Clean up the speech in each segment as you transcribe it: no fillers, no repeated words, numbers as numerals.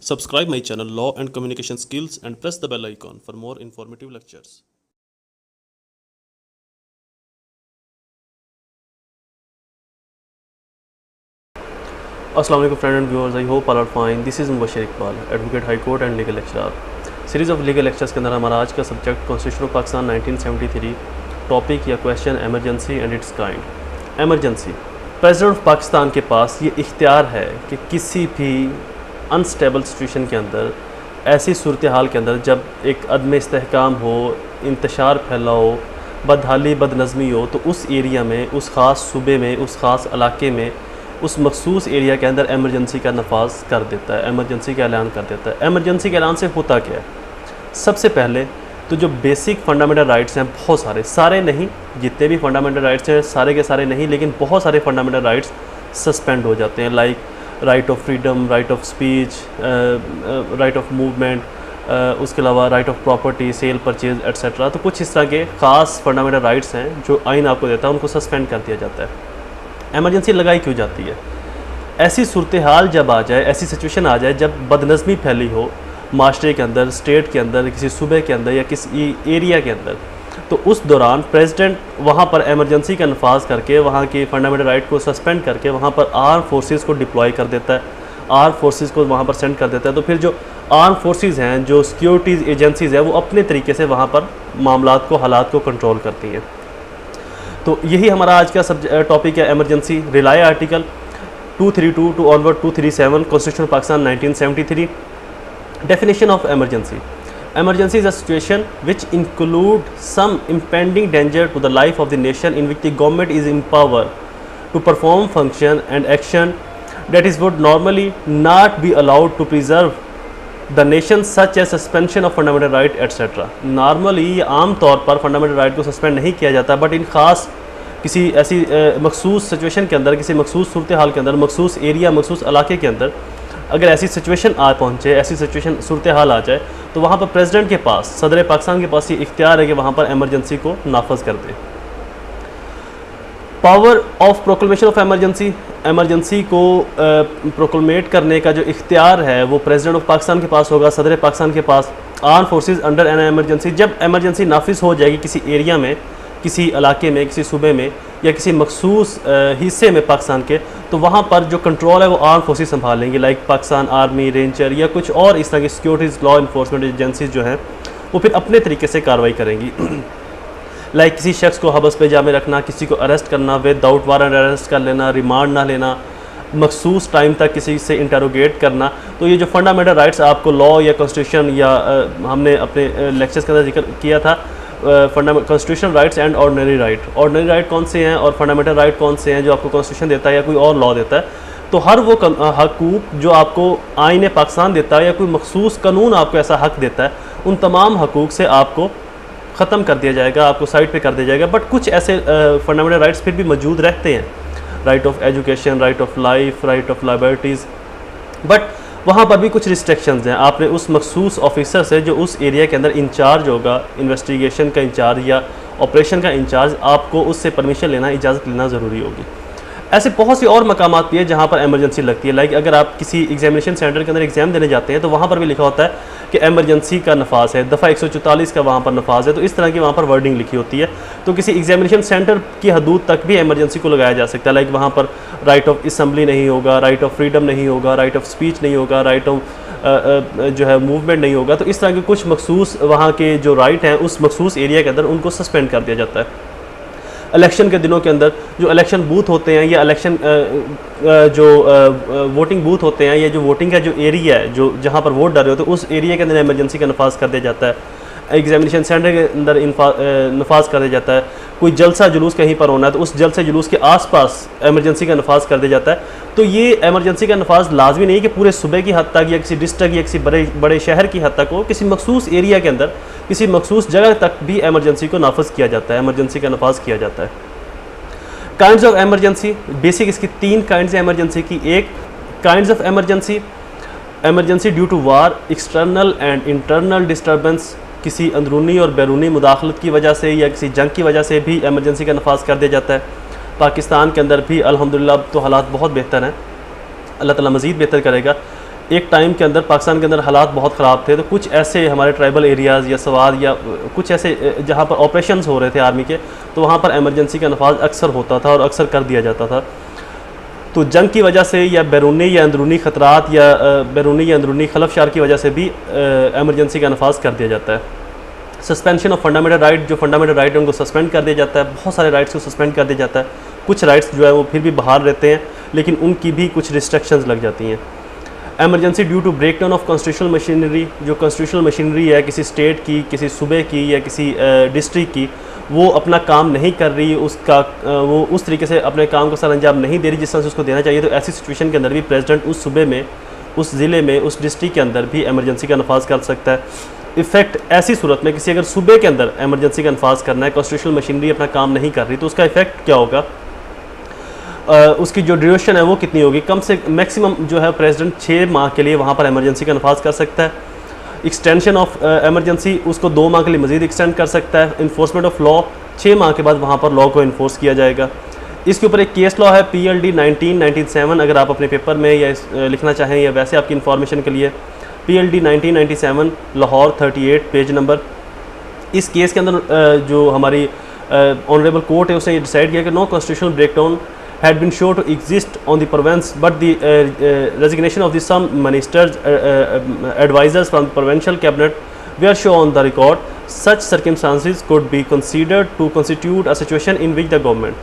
Subscribe my channel Law and Communication Skills and press the bell icon for more informative lectures. Assalamu alaikum friends and viewers, I hope all are fine. This is Mubashir Iqbal, Advocate High Court and Legal Lecturer. Series of legal lectures के अंदर हमारा आज का subject constitution of Pakistan 1973, topic या question emergency and its kind. Emergency, president of Pakistan के पास ये इख्तियार है कि किसी भी अनस्टेबल सिचुएशन के अंदर, ऐसी सूरत हाल के अंदर जब एक अदम इस्तेहकाम हो, इंतशार फैला हो, बदहाली बदनज़मी हो, तो उस एरिया में, उस ख़ास सूबे में, उस ख़ास इलाके में, उस मखसूस एरिया के अंदर एमरजेंसी का नफाज कर देता है, एमरजेंसी का ऐलान कर देता है। एमरजेंसी के ऐलान से होता क्या है? सबसे पहले तो जो बेसिक फंडामेंटल राइट्स हैं, बहुत सारे नहीं, जितने भी फंडामेंटल राइट्स हैं सारे के सारे नहीं, लेकिन बहुत सारे फंडामेंटल राइट्स सस्पेंड हो जाते हैं, like right of freedom, right of speech, right of movement, उसके अलावा right of property, cell purchase etcetera. तो कुछ इस तरह के ख़ास फंडामेंटल राइट्स हैं जो आइन आपको देता है, उनको सस्पेंड कर दिया जाता है। एमरजेंसी लगाई क्यों जाती है? ऐसी सूरत हाल जब आ जाए, ऐसी सिचुएशन आ जाए जब बदनज़मी फैली हो माशरे के अंदर, स्टेट के अंदर, किसी सूबे के अंदर या किसी एरिया के अंदर, तो उस दौरान प्रेसिडेंट वहाँ पर एमरजेंसी का नफाज करके, वहाँ के फंडामेंटल राइट को सस्पेंड करके वहाँ पर आर्म फोर्सेस को डिप्लॉय कर देता है, आर्म फोर्सेस को वहाँ पर सेंड कर देता है। तो फिर जो आर्म फोर्सेस हैं, जो सिक्योरिटीज़ एजेंसीज़ हैं, वो अपने तरीके से वहाँ पर मामलात को, हालात को कंट्रोल करती हैं। तो यही हमारा आज का टॉपिक है, emergency. Rely article 232 to onward 237 constitution of Pakistan 1973। Definition of emergency: emergency is a situation which include some impending danger to the life of the nation in which the government is empowered to perform function and action that is would normally not be allowed to preserve the nation such as suspension of fundamental right etc. Normally आम तौर पर fundamental right को suspend नहीं किया जाता, but in ख़ास किसी ऐसी मखसूस सिचुएशन के अंदर, किसी मखसूस सूरत हाल के अंदर, मखसूस एरिया, मखसूस इलाके के अंदर अगर ऐसी सिचुएशन आ पहुँचे, ऐसी सिचुएशन सूरत हाल आ जाए, तो वहाँ पर प्रेसिडेंट के पास, सदर पाकिस्तान के पास ये इख्तियार है कि वहाँ पर एमरजेंसी को नाफज कर दे। Power of proclamation of emergency: emergency को प्रोक्लेमेट करने का जो इख्तियार है वो प्रेसिडेंट ऑफ पाकिस्तान के पास होगा, सदर पाकिस्तान के पास। Arm forces under an emergency: जब एमरजेंसी नाफिज हो जाएगी किसी एरिया में, किसी इलाके में, किसी सूबे में या किसी मखसूस हिस्से में पाकिस्तान के, तो वहाँ पर जो कंट्रोल है वो आर्म फोर्सेस संभालेंगी, लाइक पाकिस्तान आर्मी, रेंजर या कुछ और इस तरह की सिक्योरिटीज़ लॉ इन्फोर्समेंट एजेंसीज जो हैं वो फिर अपने तरीके से कार्रवाई करेंगी। लाइक किसी शख्स को हबस पे जामे रखना, किसी को अरेस्ट करना, विदाउट वारंट अरेस्ट कर लेना, रिमांड ना लेना, मखसूस टाइम तक किसी से इंटरोगेट करना। तो ये जो फंडामेंटल राइट्स आपको लॉ या कॉन्स्टिट्यूशन या हमने अपने लेक्चर्स के अंदर जिक्र किया था, constitution rights and ordinary right. Ordinary right कौन से हैं और फंडामेंटल राइट कौन से हैं जो आपको कॉन्स्टिट्यूशन देता है या कोई और लॉ देता है। तो हर वो हकूक़ जो आपको आईन पाकिस्तान देता है या कोई मखसूस कानून आपको ऐसा हक देता है, उन तमाम हकूक़ से आपको ख़त्म कर दिया जाएगा, आपको साइड पे कर दिया जाएगा। बट कुछ ऐसे फंडामेंटल राइट्स फिर भी मौजूद रहते हैं, right of education, right of life, right of liabilities, but वहाँ पर भी कुछ रिस्ट्रिक्शंस हैं। आपने उस मखसूस ऑफिसर से जो उस एरिया के अंदर इंचार्ज होगा, इन्वेस्टिगेशन का इंचार्ज या ऑपरेशन का इंचार्ज, आपको उससे परमिशन लेना, इजाज़त लेना ज़रूरी होगी। ऐसे बहुत सी और मकामात भी है जहाँ पर एमरजेंसी लगती है, लाइक अगर आप किसी एग्जामिनेशन सेंटर के अंदर एग्ज़ाम देने जाते हैं तो वहाँ पर भी लिखा होता है कि एमरजेंसी का नफाज है, दफ़ा 144 का वहाँ पर नफाज है। तो इस तरह की वहाँ पर वर्डिंग लिखी होती है। तो किसी एग्जामिनेशन सेंटर की हदूद तक भी एमरजेंसी को लगाया जा सकता है, लाइक वहाँ पर राइट ऑफ असम्बली नहीं होगा, राइट ऑफ फ्रीडम नहीं होगा, राइट ऑफ स्पीच नहीं होगा, राइट ऑफ जो है मूवमेंट नहीं होगा। तो इस तरह के कुछ मखसूस वहाँ के जो राइट हैं उस मखसूस एरिया के अंदर उनको सस्पेंड कर दिया जाता है। इलेक्शन के दिनों के अंदर जो इलेक्शन बूथ होते हैं या इलेक्शन जो वोटिंग बूथ होते हैं या जो वोटिंग का जो एरिया है, जो जहाँ पर वोट डाल रहे होते हैं, उस एरिया के अंदर एमरजेंसी का नफाज कर दिया जाता है। एग्जामिनेशन सेंटर के अंदर नफाज कर दिया जाता है। कोई जलसा जुलूस कहीं पर होना है तो उस जलसे जुलूस के आसपास एमरजेंसी का नफाज कर दिया जाता है। तो ये एमरजेंसी का नफाज लाजमी नहीं कि पूरे सूबे की हद तक या किसी डिस्ट्रिक्ट या किसी बड़े शहर की हद तक हो, किसी मखसूस एरिया के अंदर, किसी मखसूस जगह तक भी एमरजेंसी को नाफज किया जाता है, एमरजेंसी का नफाज किया जाता है। काइंड्स ऑफ एमरजेंसी: बेसिक इसकी 3 काइंड्स है एमरजेंसी की। एक, kinds of emergency: emergency due to war, external and internal disturbance, किसी अंदरूनी और बैरूनी मुदाखलत की वजह से या किसी जंग की वजह से भी एमरजेंसी का नफाज कर दिया जाता है। पाकिस्तान के अंदर भी अल्हम्दुलिल्लाह अब तो हालात बहुत बेहतर हैं, अल्लाह ताला मज़ीद बेहतर करेगा। एक टाइम के अंदर पाकिस्तान के अंदर हालात बहुत ख़राब थे, तो कुछ ऐसे हमारे ट्राइबल एरियाज़ या सवाद या कुछ ऐसे जहाँ पर ऑपरेशंस हो रहे थे आर्मी के, तो वहाँ पर एमरजेंसी का नफाज अक्सर होता था और अक्सर कर दिया जाता था। तो जंग की वजह से या बैरूनी या अंदरूनी ख़तरात या बैरूनी या अंदरूनी खलफशार की वजह से भी एमरजेंसी का नफाज कर दिया जाता है। सस्पेंशन ऑफ फंडामेंटल राइट, जो फंडामेंटल राइट है उनको सस्पेंड कर दिया जाता है, बहुत सारे राइट्स को सस्पेंड कर दिया जाता है। कुछ राइट्स जो है वो फिर भी बहाल रहते हैं, लेकिन उनकी भी कुछ रिस्ट्रिक्शंस लग जाती हैं। Emergency due to breakdown of constitutional machinery, जो कॉन्स्टिट्यूशनल मशीनरी है किसी स्टेट की, किसी सूबे की या किसी डिस्ट्रिक्ट की, वो अपना काम नहीं कर रही, उसका वो उस तरीके से अपने काम को सर अंजाम नहीं दे रही जिस तरह से उसको देना चाहिए, तो ऐसी सिचुएशन के अंदर भी प्रेसिडेंट उस सूबे में, उस ज़िले में, उस डिस्ट्रिक्ट के अंदर भी एमरजेंसी का नफाज कर सकता है। इफ़ेक्ट ऐसी सूरत में किसी अगर सूबे के अंदर एमरजेंसी का नफाज करना है, कॉन्स्टिट्यूशनल मशीनरी अपना काम नहीं कर रही, तो उसका इफेक्ट क्या होगा, उसकी जो ड्यूरेशन है वो कितनी होगी। कम से मैक्सिमम जो है प्रेसिडेंट 6 माह के लिए वहाँ पर एमरजेंसी का नफाज कर सकता है। एक्सटेंशन ऑफ एमरजेंसी, उसको 2 माह के लिए मज़ीद एक्सटेंड कर सकता है। इन्फोर्समेंट ऑफ लॉ, 6 माह के बाद वहाँ पर लॉ को इन्फोर्स किया जाएगा। इसके ऊपर एक केस लॉ है PLD 1997, अगर आप अपने पेपर में या लिखना चाहें या वैसे आपकी इन्फॉर्मेशन के लिए, PLD 1997 लाहौर 38 पेज नंबर। इस केस के अंदर जो हमारी ऑनरेबल कोर्ट है उसने ये डिसाइड किया कि no constitutional breakdown had been shown to exist on the province, but the resignation of the some ministers, advisors from the provincial cabinet were shown on the record. Such circumstances could be considered to constitute a situation in which the government,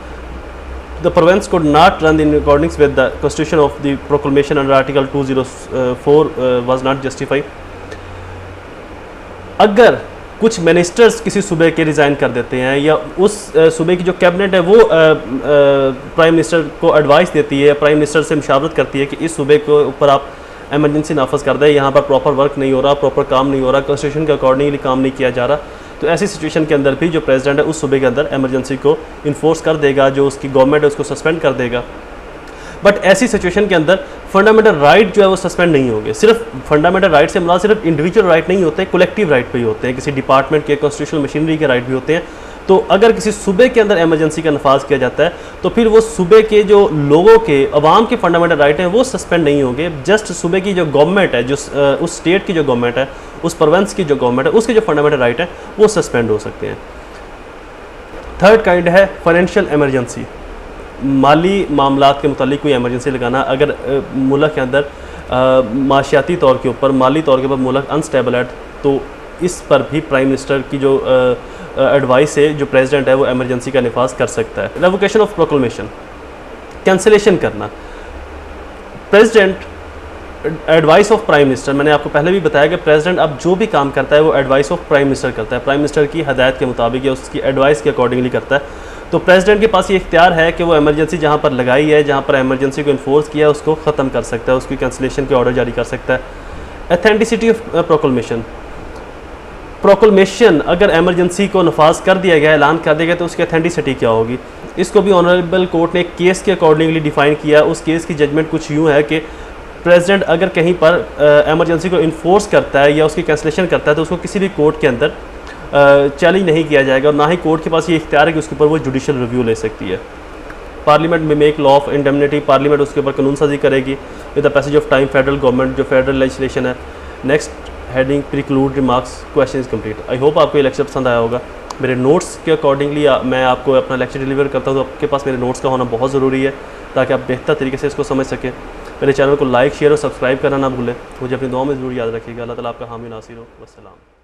the province could not run in accordance with the constitution of the proclamation under Article 204 was not justified. अगर कुछ ministers किसी सूबे के resign कर देते हैं या उस सूबे की जो कैबिनेट है वो प्राइम मिनिस्टर को एडवाइस देती है, प्राइम मिनिस्टर से मशावरत करती है कि इस सूबे के ऊपर आप एमरजेंसी नाफज कर दें, यहाँ पर प्रॉपर वर्क नहीं हो रहा, प्रॉपर काम नहीं हो रहा, कॉन्स्टिट्यूशन के अकॉर्डिंगली काम नहीं किया जा रहा, तो ऐसी सिचुएशन के अंदर भी जो प्रेसिडेंट है उस सूबे के अंदर एमरजेंसी को इन्फोर्स कर देगा, जो उसकी गवर्नमेंट है उसको सस्पेंड कर देगा। बट ऐसी सिचुएशन के अंदर फंडामेंटल राइट जो है वो सस्पेंड नहीं होंगे। सिर्फ फंडामेंटल राइट से मुराद सिर्फ इंडिविजुअल राइट नहीं होते, कलेक्टिव राइट भी होते हैं, किसी डिपार्टमेंट के, कॉन्स्टिट्यूशनल मशीनरी के राइट भी होते हैं। तो अगर किसी सूबे के अंदर एमरजेंसी का नफाज किया जाता है तो फिर वो सूबे के जो लोगों के, अवाम के फंडामेंटल राइट हैं वो सस्पेंड नहीं होंगे। जस्ट सूबे की जो गवर्नमेंट है, जो उस स्टेट की जो गवर्नमेंट है, उस प्रोविंस की जो गवर्नमेंट है, उसके जो फंडामेंटल राइट हैं वो सस्पेंड हो सकते हैं। थर्ड काइंड है फाइनेंशियल एमरजेंसी, माली मामलात के मुतालिक कोई एमरजेंसी लगाना। अगर मुल्क के अंदर माशियाती तौर के ऊपर, माली तौर के ऊपर मुल्क अनस्टेबल है, तो इस पर भी प्राइम मिनिस्टर की जो एडवाइस है, जो प्रेसिडेंट है वो एमरजेंसी का निफाज कर सकता है। रेवोकेशन ऑफ प्रोक्लेमेशन, कैंसिलेशन करना। President advice of prime minister, मैंने आपको पहले भी बताया कि प्रेसिडेंट अब जो भी काम करता है वो एडवाइस ऑफ प्राइम मिनिस्टर करता है, प्राइम मिनिस्टर की हदायत के मुताबिक या उसकी एडवाइस के अकॉर्डिंगली करता है। तो प्रेसिडेंट के पास ये इख्तियार है कि वो एमरजेंसी जहाँ पर लगाई है, जहाँ पर एमरजेंसी को इन्फोर्स किया है, उसको ख़त्म कर सकता है, उसकी कैंसिलेशन के ऑर्डर जारी कर सकता है। एथेंटिसिटी ऑफ प्रोक्लेमेशन, प्रोक्लेमेशन अगर एमरजेंसी को नफाज कर दिया गया, ऐलान कर दिया गया, तो उसकी एथेंटिसिटी क्या होगी। इसको भी ऑनरेबल कोर्ट ने केस के अकॉर्डिंगली डिफ़ाइन किया। उस केस की जजमेंट कुछ यूँ है कि प्रेसिडेंट अगर कहीं पर एमरजेंसी को इन्फोर्स करता है या उसकी कैंसिलेशन करता है तो उसको किसी भी कोर्ट के अंदर चैलेंज नहीं किया जाएगा, और ना ही कोर्ट के पास ये इख्तियार है कि उसके ऊपर वो जुडिशल रिव्यू ले सकती है। पार्लियामेंट में make law of indemnity, parliament उसके ऊपर कानून साजी करेगी with the passage of time. Federal government जो फेडरल लेजिस्लेशन है। Next heading प्रीक्लूड remarks, question is complete. I hope आपको ये लेक्चर पसंद आया होगा। मेरे नोट्स के अकॉर्डिंगली मैं आपको अपना लेक्चर डिलीवर करता हूँ, तो आपके पास मेरे नोट्स का होना बहुत ज़रूरी है ताकि आप बेहतर तरीके से इसको समझ सकें। मेरे चैनल को लाइक, शेयर और सब्सक्राइब करना ना भूलें। मुझे अपनी दुआ में ज़रूर याद रखिएगा। अल्लाह ताला आपका हामी नासिर हो। वस्सलाम।